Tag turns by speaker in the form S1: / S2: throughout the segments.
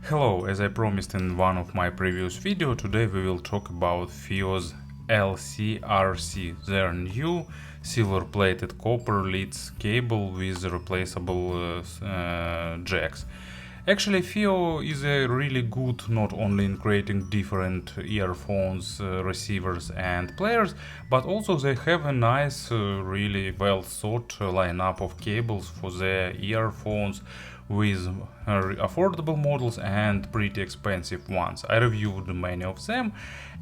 S1: Hello, as I promised in one of my previous videos, today we will talk about FiiO's LC-RC, their new silver-plated copper leads cable with replaceable jacks. Actually, FiiO is a really good not only in creating different earphones, receivers and players, but also they have a nice, really well thought lineup of cables for their earphones with affordable models and pretty expensive ones. I reviewed many of them,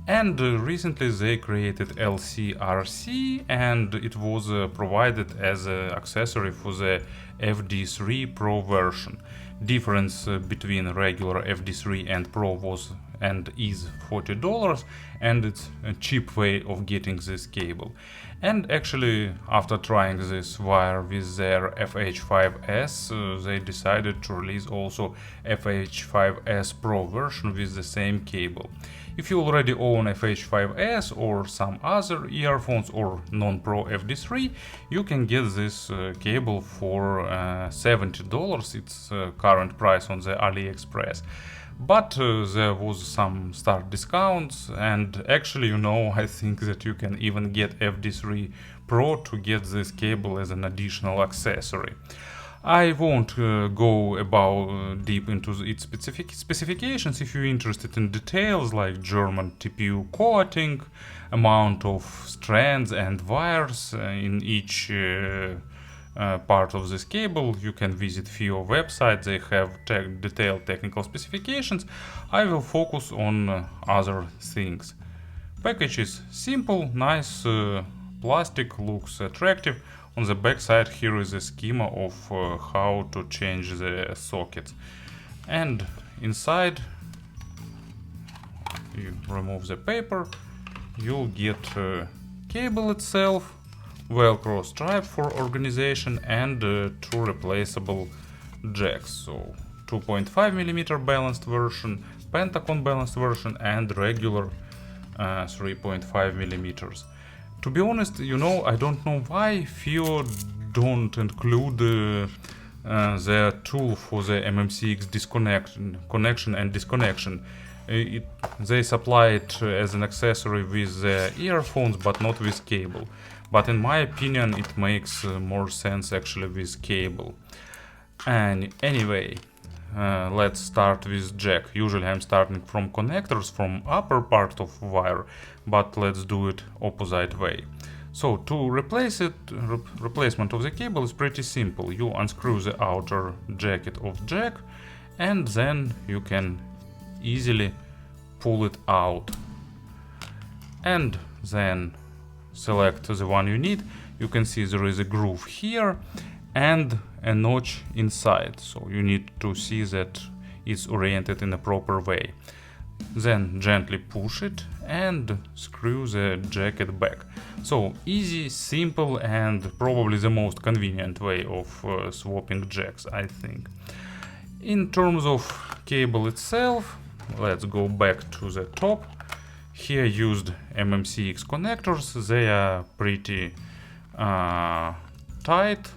S1: and recently they created LC-RC, and it was provided as an accessory for the FD3 Pro version. Difference between regular FD3 and Pro was and is $40, and it's a cheap way of getting this cable. And actually, after trying this wire with their FH5S, they decided to release also FH5S Pro version with the same cable. If you already own FH5S or some other earphones or non-Pro FD3, you can get this cable for $70. It's current price on the AliExpress. But there was some start discounts, and actually, I think that you can even get FD3 Pro to get this cable as an additional accessory. I won't go about deep into its specifications. If you're interested in details like German TPU coating, amount of strands and wires in each part of this cable, you can visit FiiO website. They have detailed technical specifications. I will focus on other things. Package is simple, nice plastic, looks attractive. On the back side here is a schema of how to change the sockets, and inside you remove the paper, you'll get cable itself, Velcro stripe for organization, and two replaceable jacks. So 2.5mm balanced version, Pentagon balanced version, and regular 3.5mm. To be honest, I don't know why FiiO don't include their tool for the MMCX connection and disconnection. They supply it as an accessory with the earphones, but not with cable. But in my opinion, it makes more sense actually with cable. And anyway, let's start with jack. Usually I'm starting from connectors, from upper part of wire, but let's do it opposite way. So to replace it, replacement of the cable is pretty simple. You unscrew the outer jacket of jack, and then you can easily pull it out. And then select the one you need. You can see there is a groove here and a notch inside, so you need to see that it's oriented in a proper way. Then gently push it and screw the jacket back. So easy, simple, and probably the most convenient way of swapping jacks, I think. In terms of cable itself, let's go back to the top. Here used MMCX connectors. They are pretty tight,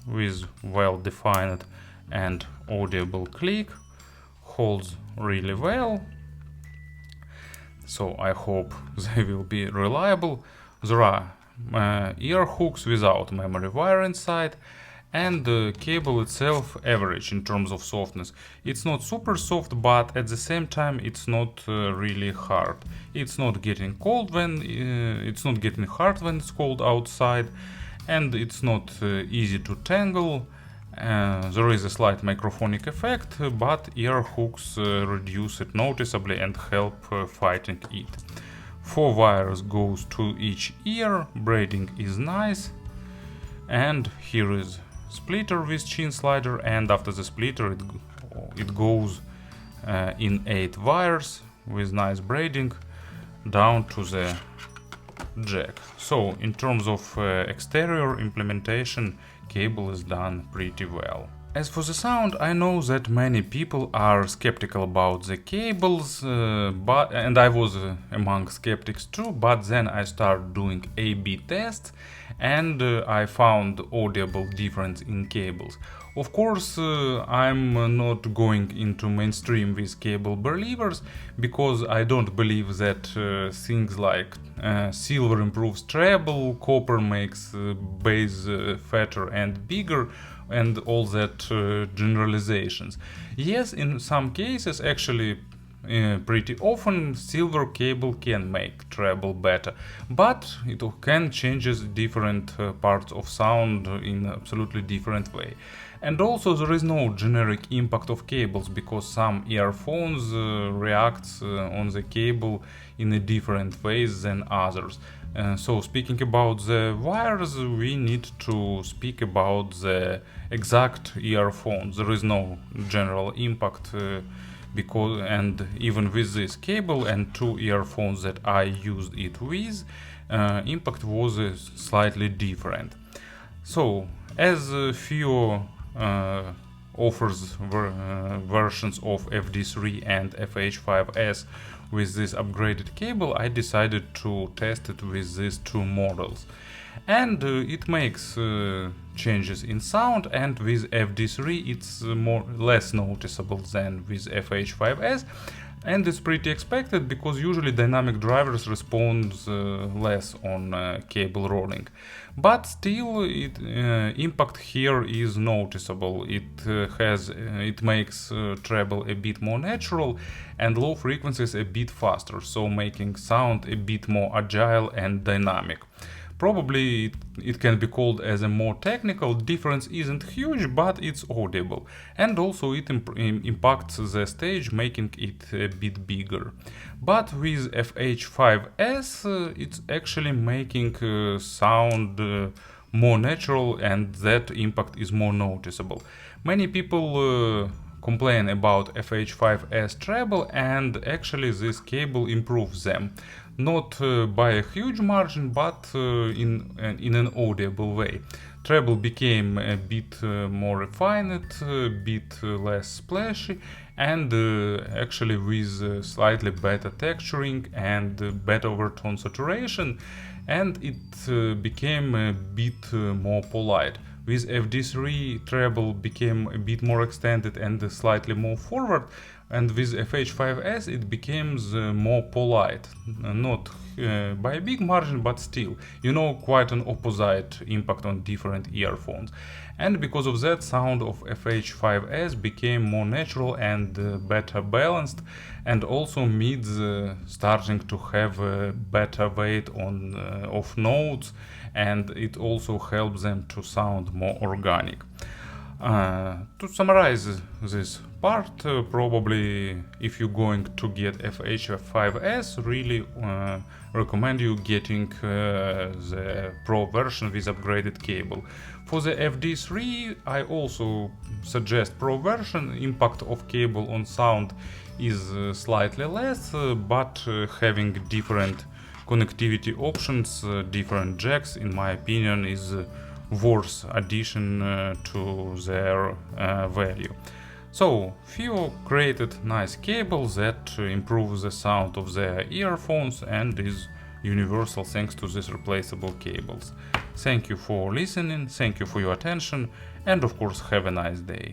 S1: with well-defined and audible click, holds really well, so I hope they will be reliable. There are ear hooks without memory wire inside, and the cable itself average in terms of softness. It's not super soft, but at the same time it's not really hard. It's not getting cold when it's not getting hard when it's cold outside, and it's not easy to tangle. There is a slight microphonic effect, but ear hooks reduce it noticeably and help fighting it. 4 wires goes to each ear, braiding is nice, and here is splitter with chin slider, and after the splitter it goes in 8 wires with nice braiding down to the jack. So in terms of exterior implementation, cable is done pretty well. As for the sound, I know that many people are skeptical about the cables, and I was among skeptics too, but then I started doing A/B tests, and I found audible difference in cables. Of course, I'm not going into mainstream with cable believers, because I don't believe that things like silver improves treble, copper makes bass fatter and bigger, and all that generalizations. Yes, in some cases, actually, pretty often silver cable can make treble better, but it can changes different parts of sound in absolutely different way. And also there is no generic impact of cables, because some earphones reacts on the cable in a different ways than others. So speaking about the wires, we need to speak about the exact earphones. There is no general impact, because, and even with this cable and two earphones that I used it with, impact was slightly different. So as FiiO offers versions of FD3 and FH5S with this upgraded cable, I decided to test it with these two models. And it makes changes in sound, and with FD3 it's less noticeable than with FH5S, and it's pretty expected, because usually dynamic drivers respond less on cable rolling. But still, impact here is noticeable. It makes treble a bit more natural and low frequencies a bit faster, so making sound a bit more agile and dynamic. Probably it can be called as a more technical. Difference isn't huge, but it's audible, and also it impacts the stage, making it a bit bigger. But with FH5S it's actually making sound more natural, and that impact is more noticeable. Many people complain about FH5S treble, and actually this cable improves them. Not by a huge margin, but in an audible way. Treble became a bit more refined, a bit less splashy, and actually with slightly better texturing and better overtone saturation, and it became a bit more polite. With FD3, treble became a bit more extended and slightly more forward, and with FH5S it becomes more polite. Not by a big margin, but still, quite an opposite impact on different earphones. And because of that, sound of FH5S became more natural and better balanced, and also mids starting to have a better weight of notes, and it also helps them to sound more organic. To summarize this part, probably if you're going to get FH5S, really recommend you getting the Pro version with upgraded cable. For the FD3, I also suggest Pro version. Impact of cable on sound is slightly less, but having different connectivity options, different jacks, in my opinion, is worth addition to their value. So FiiO created nice cable that improves the sound of their earphones and is universal thanks to these replaceable cables. Thank you for listening, thank you for your attention, and of course have a nice day.